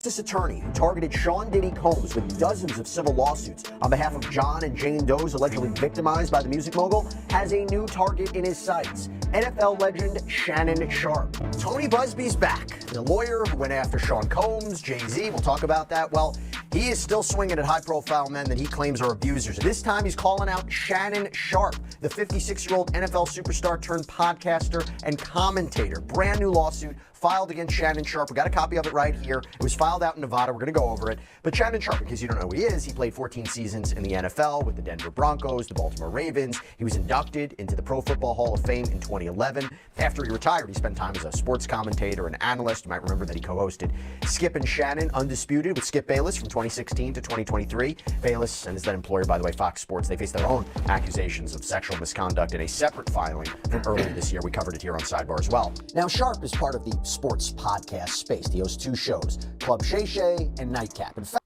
This attorney who targeted Sean Diddy Combs with dozens of civil lawsuits on behalf of John and Jane Doe's allegedly victimized by the music mogul has a new target in his sights. NFL legend Shannon Sharpe. Tony Busbee's back. The lawyer who went after Sean Combs, Jay-Z, we'll talk about that. Well, he is still swinging at high-profile men that he claims are abusers. This time he's calling out Shannon Sharpe, the 56-year-old NFL superstar turned podcaster and commentator. Brand new lawsuit filed against Shannon Sharpe. We got a copy of it right here. It was filed out in Nevada. We're going to go over it. But Shannon Sharpe, in case you don't know who he is, he played 14 seasons in the NFL with the Denver Broncos, the Baltimore Ravens. He was inducted into the Pro Football Hall of Fame in 2011. After he retired, he spent time as a sports commentator and analyst. You might remember that he co-hosted Skip and Shannon Undisputed with Skip Bayless from 2016 to 2023. Bayless and his then employer, by the way, Fox Sports, they faced their own accusations of sexual misconduct in a separate filing from earlier this year. We covered it here on Sidebar as well. Now, Sharpe is part of the sports podcast space. He hosts two shows, Club Shay Shay and Nightcap. In fact,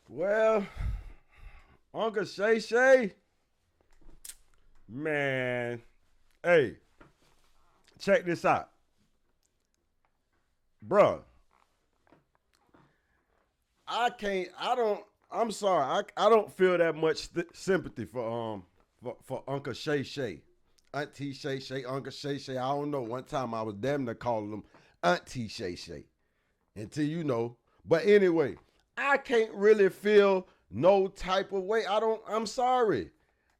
well, Uncle Shay Shay, man, hey, check this out. Bruh, I'm sorry, I don't feel that much sympathy for Uncle Shay Shay. Auntie Shay Shay, Uncle Shay Shay. I don't know. One time I was damn near calling them Auntie Shay Shay. Until you know. But anyway, I can't really feel no type of way. I'm sorry.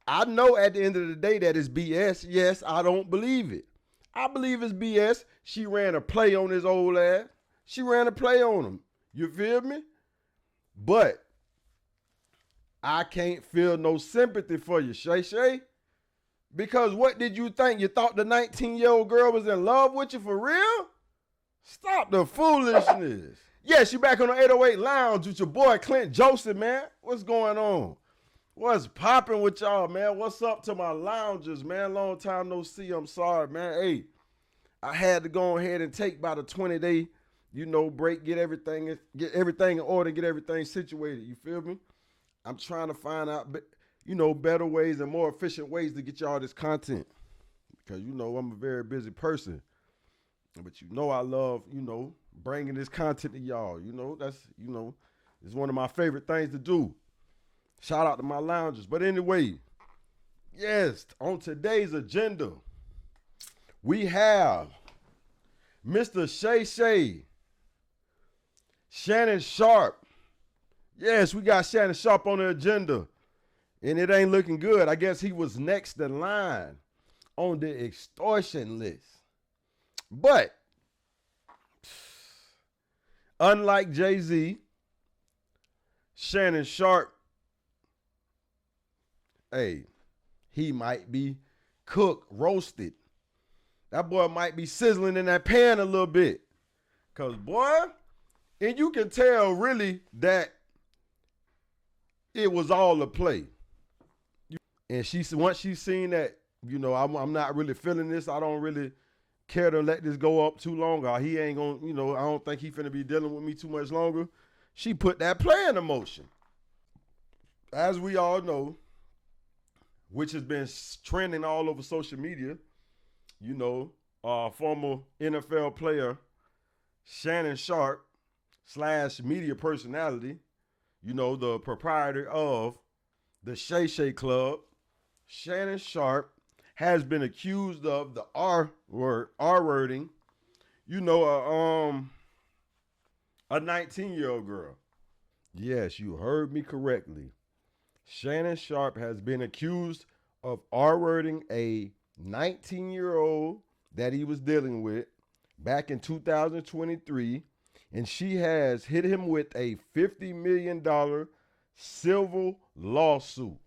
I know at the end of the day that it's BS. Yes, I don't believe it. I believe it's BS. She ran a play on his old ass. She ran a play on him. You feel me? But I can't feel no sympathy for you, Shay Shay. Because what did you think? You thought the 19-year-old girl was in love with you for real? Stop the foolishness. Yes, you back on the 808 Lounge with your boy Clint Joseph, man. What's going on? What's popping with y'all, man? What's up to my loungers, man? Long time no see. I'm sorry, man. Hey, I had to go ahead and take about a 20-day, break, get everything in order, get everything situated. You feel me? I'm trying to find out, better ways and more efficient ways to get y'all this content. Because, I'm a very busy person. But I love, bringing this content to y'all. That's, it's one of my favorite things to do. Shout out to my loungers. But anyway, yes, on today's agenda, we have Mr. Shay Shay, Shannon Sharpe. Yes, we got Shannon Sharpe on the agenda. And it ain't looking good. I guess he was next in line on the extortion list. But, unlike Jay-Z, Shannon Sharpe, hey, he might be cooked, roasted. That boy might be sizzling in that pan a little bit. Because, boy, and you can tell really that it was all a play. And once she's seen that, I'm not really feeling this. I don't really care to let this go up too long. Or he ain't going to, I don't think he finna be dealing with me too much longer. She put that play into motion. As we all know, which has been trending all over social media, former NFL player Shannon Sharpe / media personality, the proprietor of the Shay Shay Club, Shannon Sharpe, has been accused of the R-wording, a 19-year-old girl. Yes, you heard me correctly. Shannon Sharpe has been accused of R-wording a 19-year-old that he was dealing with back in 2023, and she has hit him with a $50 million civil lawsuit.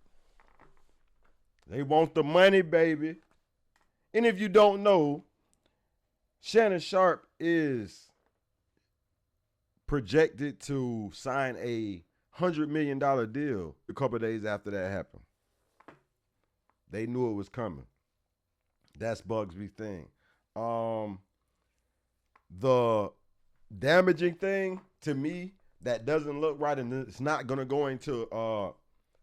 They want the money, baby. And if you don't know, Shannon Sharpe is projected to sign a $100 million deal a couple of days after that happened. They knew it was coming. That's BUZBEE thing. The damaging thing to me that doesn't look right, and it's not going to go into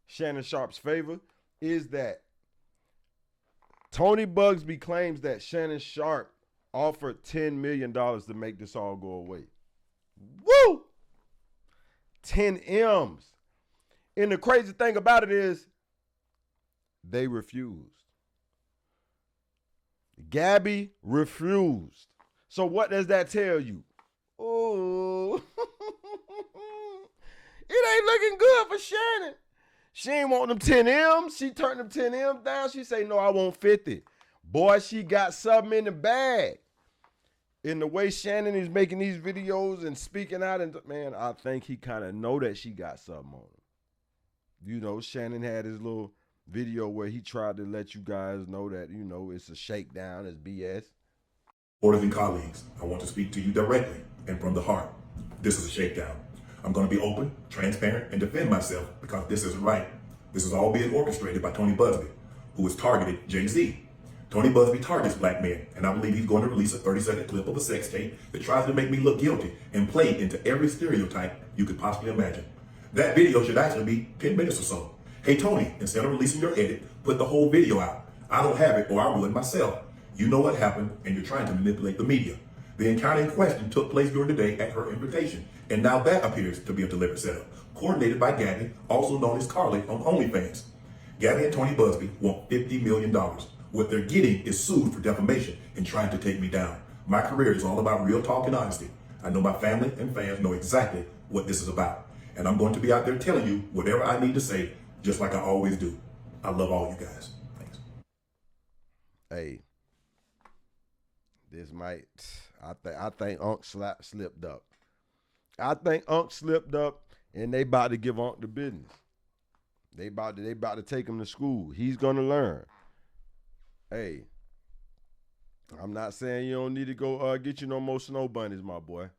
Shannon Sharpe's favor, is that Tony BUZBEE claims that Shannon Sharpe offered $10 million to make this all go away. Woo! 10 M's. And the crazy thing about it is they refused. Gabbi refused. So what does that tell you? Oh, it ain't looking good for Shannon. She ain't want them 10 M's. She turned them 10 M's down. She say, no, I want 50. Boy, she got something in the bag. In the way Shannon is making these videos and speaking out, and man, I think he kind of know that she got something on him. You know, Shannon had his little video where he tried to let you guys know that, you know, it's a shakedown, it's BS. Supporters and colleagues, I want to speak to you directly and from the heart. This is a shakedown. I'm going to be open, transparent, and defend myself because this isn't right. This is all being orchestrated by Tony BUZBEE, who has targeted Jay-Z. Tony BUZBEE targets black men, and I believe he's going to release a 30-second clip of a sex tape that tries to make me look guilty and play into every stereotype you could possibly imagine. That video should actually be 10 minutes or so. Hey Tony, instead of releasing your edit, put the whole video out. I don't have it or I ruin myself. You know what happened and you're trying to manipulate the media. The encounter in question took place during the day at her invitation, and now that appears to be a deliberate setup, coordinated by Gabbi, also known as Carly on OnlyFans. Gabbi and Tony BUZBEE want $50 million. What they're getting is sued for defamation and trying to take me down. My career is all about real talk and honesty. I know my family and fans know exactly what this is about. And I'm going to be out there telling you whatever I need to say, just like I always do. I love all you guys. Thanks. Hey, this might, I think Unc slipped up. I think Unc slipped up, and they about to give Unc the business. They about to take him to school. He's gonna learn. Hey, I'm not saying you don't need to go get you no more snow bunnies, my boy.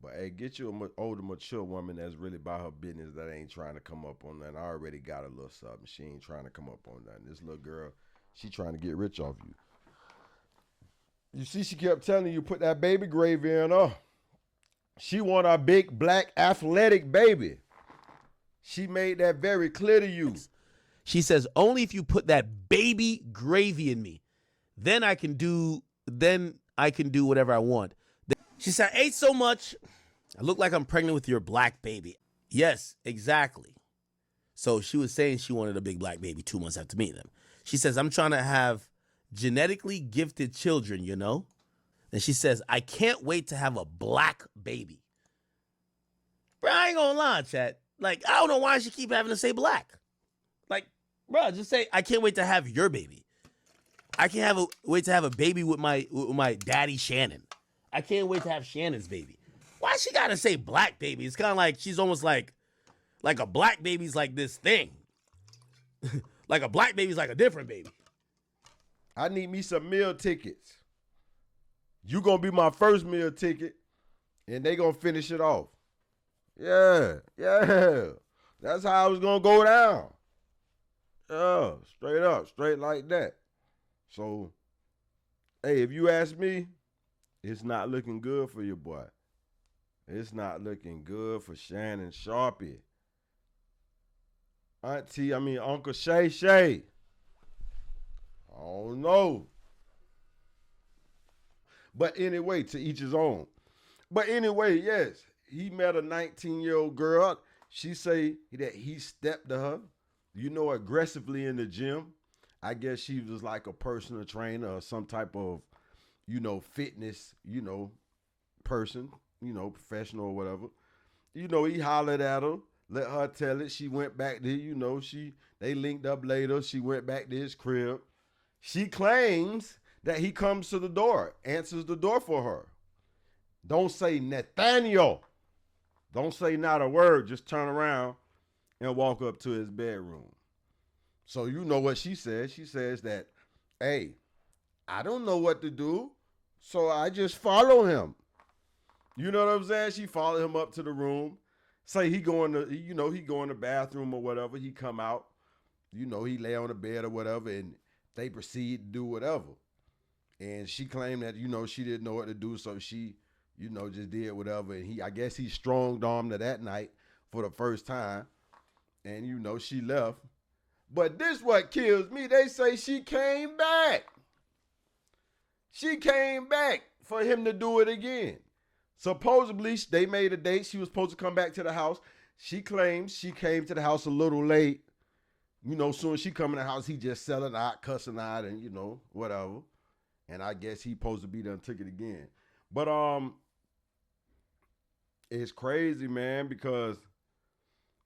But hey, get you an older, mature woman that's really about her business that ain't trying to come up on nothing. I already got a little something. She ain't trying to come up on nothing. This little girl, she trying to get rich off you. You see, she kept telling you, put that baby gravy in her. She want a big, black, athletic baby. She made that very clear to you. She says, only if you put that baby gravy in me, then I can do whatever I want. She said, I ate so much, I look like I'm pregnant with your black baby. Yes, exactly. So she was saying she wanted a big black baby 2 months after meeting him. She says, I'm trying to have genetically gifted children, you know? And she says, I can't wait to have a black baby. Bro, I ain't gonna lie, chat. Like, I don't know why she keep having to say black. Like, bro, just say, I can't wait to have your baby. I can't wait to have a baby with my daddy Shannon. I can't wait to have Shannon's baby. Why she gotta say black baby? It's kind of like she's almost like a black baby's like this thing. Like a black baby's like a different baby. I need me some meal tickets. You gonna be my first meal ticket, and they gonna finish it off. Yeah. That's how it's gonna go down. Yeah, straight up, straight like that. So, hey, if you ask me, it's not looking good for your boy. It's not looking good for Shannon Sharpe. Uncle Shay Shay. I don't know. But anyway, to each his own. But anyway, yes, he met a 19-year-old girl. She say that he stepped to her, aggressively in the gym. I guess she was like a personal trainer or some type of, fitness, person, professional or whatever. He hollered at her, let her tell it. She went back to, they linked up later. She went back to his crib. She claims that he comes to the door, answers the door for her. Don't say Nathaniel. Don't say not a word. Just turn around and walk up to his bedroom. So you know what she says. She says that, hey, I don't know what to do, so I just follow him. You know what I'm saying? She followed him up to the room. Say he go in the bathroom or whatever. He come out. He lay on the bed or whatever, and they proceed to do whatever. And she claimed that, she didn't know what to do, so she, just did whatever. And I guess he strong-armed her that night for the first time. And, she left. But this what kills me. They say she came back. She came back for him to do it again. Supposedly, they made a date. She was supposed to come back to the house. She claims she came to the house a little late. You know, soon as she come in the house, he just selling out, cussing out, and, you know, whatever. And I guess he supposed to be there and took it again. But it's crazy, man, because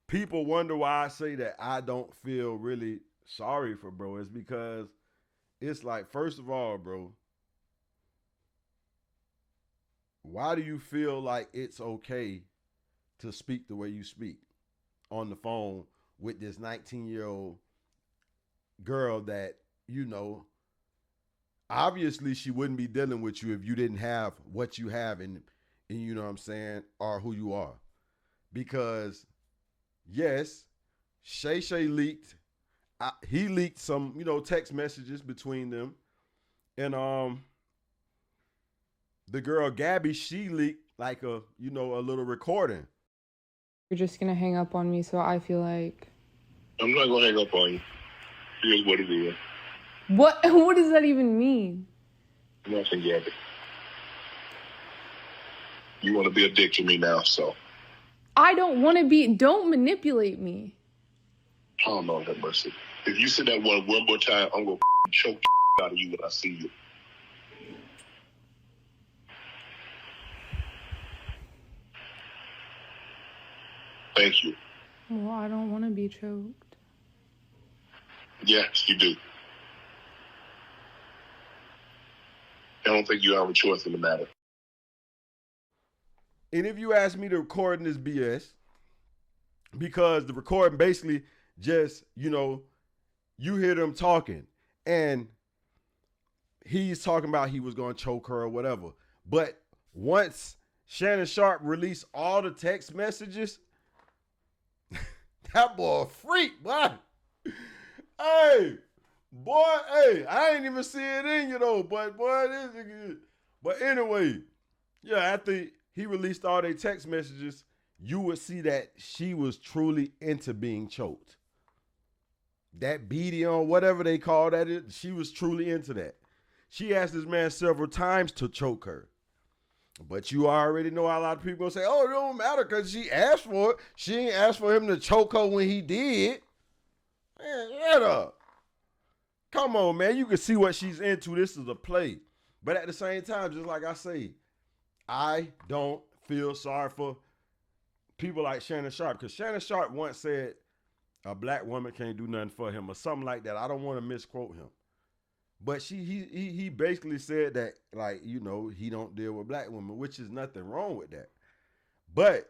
people wonder why I say that I don't feel really sorry for bro. It's because it's like, first of all, bro, why do you feel like it's okay to speak the way you speak on the phone with this 19-year-old girl that, you know, obviously she wouldn't be dealing with you if you didn't have what you have and you know what I'm saying, or who you are. Because yes, Shay Shay leaked. He leaked some, you know, text messages between them. And the girl Gabbi, she leaked like a, you know, a little recording. You're just gonna hang up on me, so I feel like I'm not gonna hang up on you. Here's what it is. what does that even mean? Nothing, Gabbi. You want to be a dick to me now, so. I don't want to be. Don't manipulate me. Oh, Lord have mercy. If you say that one more time, I'm gonna choke the out of you when I see you. Thank you. Well, I don't want to be choked. Yes, you do. I don't think you have a choice in the matter. And if you ask me, the recording is BS, because the recording basically just, you know, you hear them talking and he's talking about he was going to choke her or whatever. But once Shannon Sharpe released all the text messages, that boy a freak, boy. Hey, boy, hey, I ain't even see it in you though, but boy, this is good. But anyway, yeah, after he released all their text messages, you would see that she was truly into being choked. That beating on whatever they call that, she was truly into that. She asked this man several times to choke her. But you already know a lot of people gonna say, oh, it don't matter because she asked for it. She ain't asked for him to choke her when he did. Man, shut up. Come on, man. You can see what she's into. This is a play. But at the same time, just like I say, I don't feel sorry for people like Shannon Sharpe, because Shannon Sharpe once said a black woman can't do nothing for him or something like that. I don't want to misquote him. But he basically said that, like, you know, he don't deal with black women, which is nothing wrong with that. But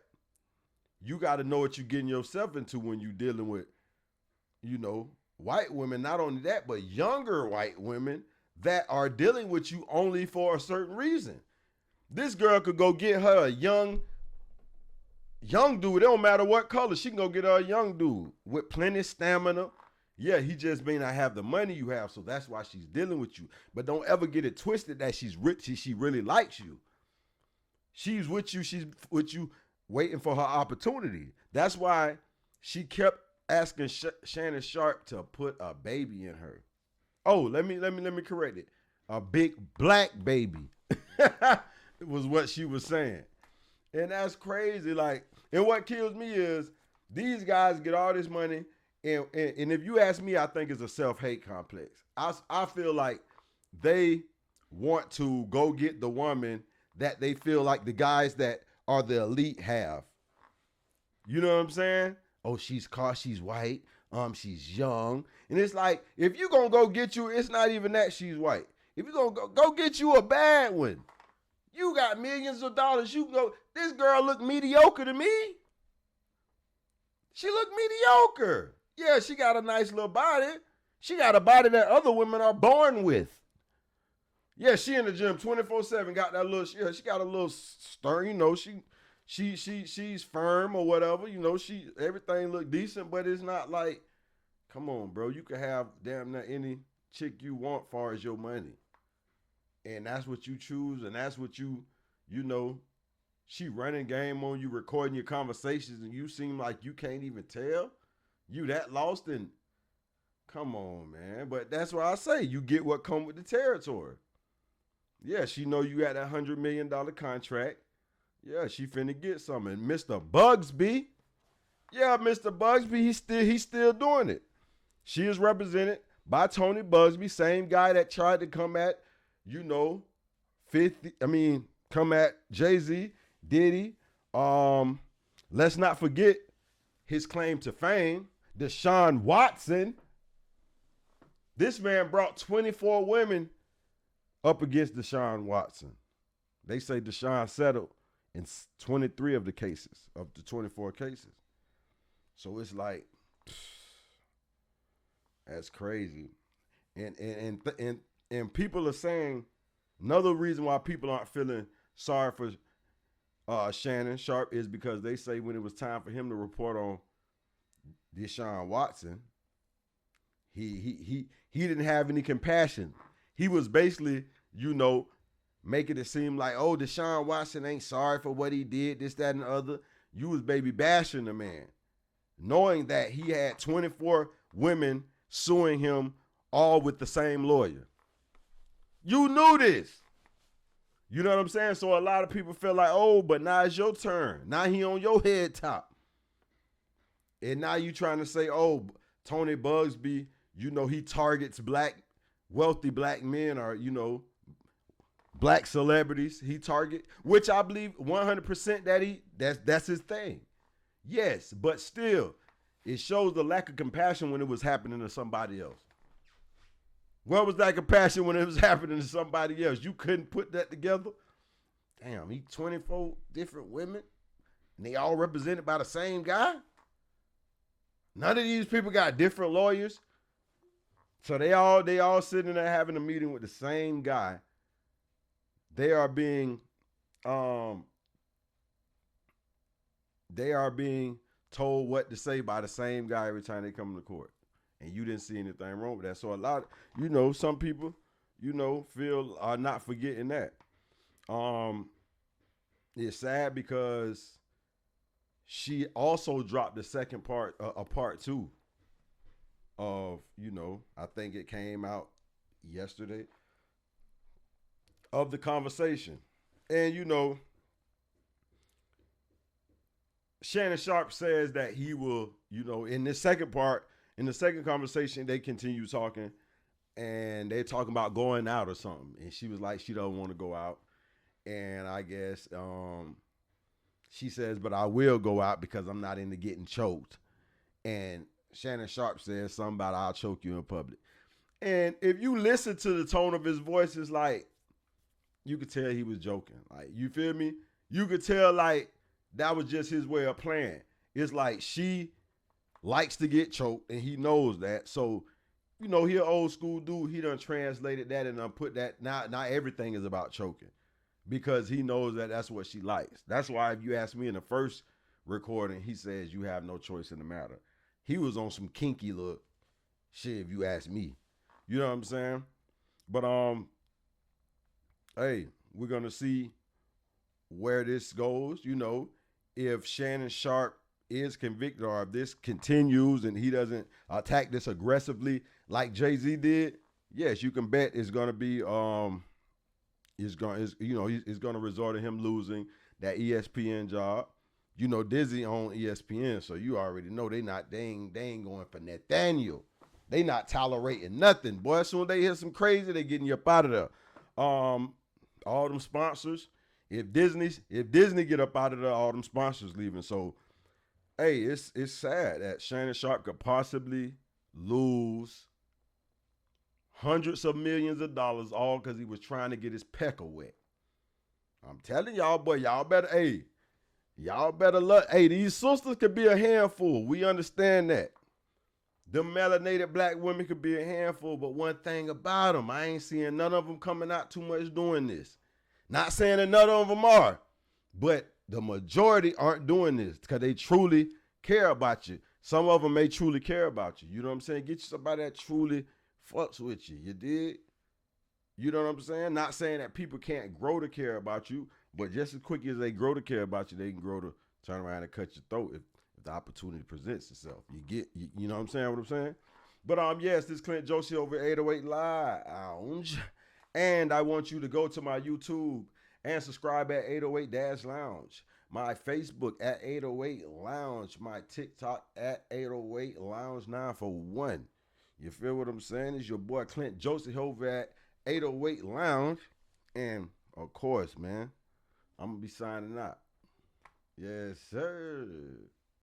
you got to know what you're getting yourself into when you're dealing with, you know, white women. Not only that, but younger white women that are dealing with you only for a certain reason. This girl could go get her a young dude. It don't matter what color. She can go get her a young dude with plenty of stamina. Yeah, he just may not have the money you have, so that's why she's dealing with you. But don't ever get it twisted that she's rich. She really likes you. She's with you waiting for her opportunity. That's why she kept asking Shannon Sharpe to put a baby in her. Oh, let me correct it. A big black baby. It was what she was saying. And that's crazy. Like, and what kills me is these guys get all this money. And if you ask me, I think it's a self-hate complex. I feel like they want to go get the woman that they feel like the guys that are the elite have. You know what I'm saying? Oh, she's white. She's young. And it's like, if you gonna go get you, it's not even that she's white. If you gonna go get you a bad one, you got millions of dollars. You go, this girl look mediocre to me. She look mediocre. Yeah, she got a nice little body. She got a body that other women are born with. Yeah, she in the gym 24/7. Got that little. Yeah, she got a little stern. You know, she's firm or whatever. You know, everything look decent, but it's not like, come on, bro. You can have damn near any chick you want far as your money, and that's what you choose, and that's what you know. She running game on you, recording your conversations, and you seem like you can't even tell. You that lost, and come on, man. But that's why I say you get what come with the territory. Yeah, she know you got that $100 million contract. Yeah, she finna get something. And Mr. BUZBEE, yeah, Mr. BUZBEE, he's still doing it. She is represented by Tony BUZBEE, same guy that tried to come at, 50. Come at Jay-Z, Diddy. Let's not forget his claim to fame, Deshaun Watson. This man brought 24 women up against Deshaun Watson. They say Deshaun settled in 23 of the cases, of the 24 cases. So it's like, that's crazy. And people are saying, another reason why people aren't feeling sorry for Shannon Sharpe is because they say when it was time for him to report on Deshaun Watson, he didn't have any compassion. He was basically, making it seem like, oh, Deshaun Watson ain't sorry for what he did, this, that, and the other. You was baby bashing the man, knowing that he had 24 women suing him, all with the same lawyer. You knew this. You know what I'm saying? So a lot of people feel like, oh, but now it's your turn. Now he on your head top. And now you trying to say, oh, Tony BUZBEE, he targets wealthy black men or, black celebrities. He target, which I believe 100% that's his thing. Yes, but still, it shows the lack of compassion when it was happening to somebody else. Where was that compassion when it was happening to somebody else? You couldn't put that together? Damn, he 24 different women, and they all represented by the same guy? None of these people got different lawyers. So they all sitting there having a meeting with the same guy. They are being told what to say by the same guy every time they come to court. And you didn't see anything wrong with that. So a lot, some people, feel are not forgetting that. It's sad because she also dropped the second part, a part 2 of, I think it came out yesterday, of the conversation. And, Shannon Sharpe says that he will, in this second part, in the second conversation, they continue talking and they're talking about going out or something. And she was like, she don't want to go out. And I guess she says, but I will go out because I'm not into getting choked. And Shannon Sharpe says something about I'll choke you in public. And if you listen to the tone of his voice, it's like, you could tell he was joking. Like, you feel me? You could tell like that was just his way of playing. It's like she likes to get choked and he knows that. So, he an old school dude. He done translated that and done put that. Not everything is about choking because he knows that that's what she likes. That's why if you ask me in the first recording, he says you have no choice in the matter. He was on some kinky look shit if you ask me. You know what I'm saying? But hey, we're gonna see where this goes. If Shannon Sharpe is convicted or if this continues and he doesn't attack this aggressively like Jay-Z did, yes, you can bet it's gonna be it's gonna result to him losing that ESPN job. Dizzy on ESPN, so you already know they ain't going for Nathaniel. They not tolerating nothing, boy. As soon as they hear some crazy, they getting you up out of there. All them sponsors. If Disney get up out of there, all them sponsors leaving. So, hey, it's sad that Shannon Sharpe could possibly lose hundreds of millions of dollars all because he was trying to get his pecker wet. I'm telling y'all, boy, y'all better look. Hey, these sisters could be a handful. We understand that. Them melanated black women could be a handful, but one thing about them, I ain't seeing none of them coming out too much doing this. Not saying that none of them are, but the majority aren't doing this because they truly care about you. Some of them may truly care about you. You know what I'm saying? Get you somebody that truly fucks with you. You dig? You know what I'm saying? Not saying that people can't grow to care about you, but just as quick as they grow to care about you, they can grow to turn around and cut your throat if the opportunity presents itself. You know what I'm saying? What I'm saying? But yes, this Clint Josie over 808 Lounge. And I want you to go to my YouTube And subscribe at 808-Lounge. My Facebook at 808 Lounge. My TikTok at 808 Lounge 941. You feel what I'm saying? It's your boy Clint Joseph over at 808 Lounge. And of course, man, I'm gonna be signing out. Yes, sir.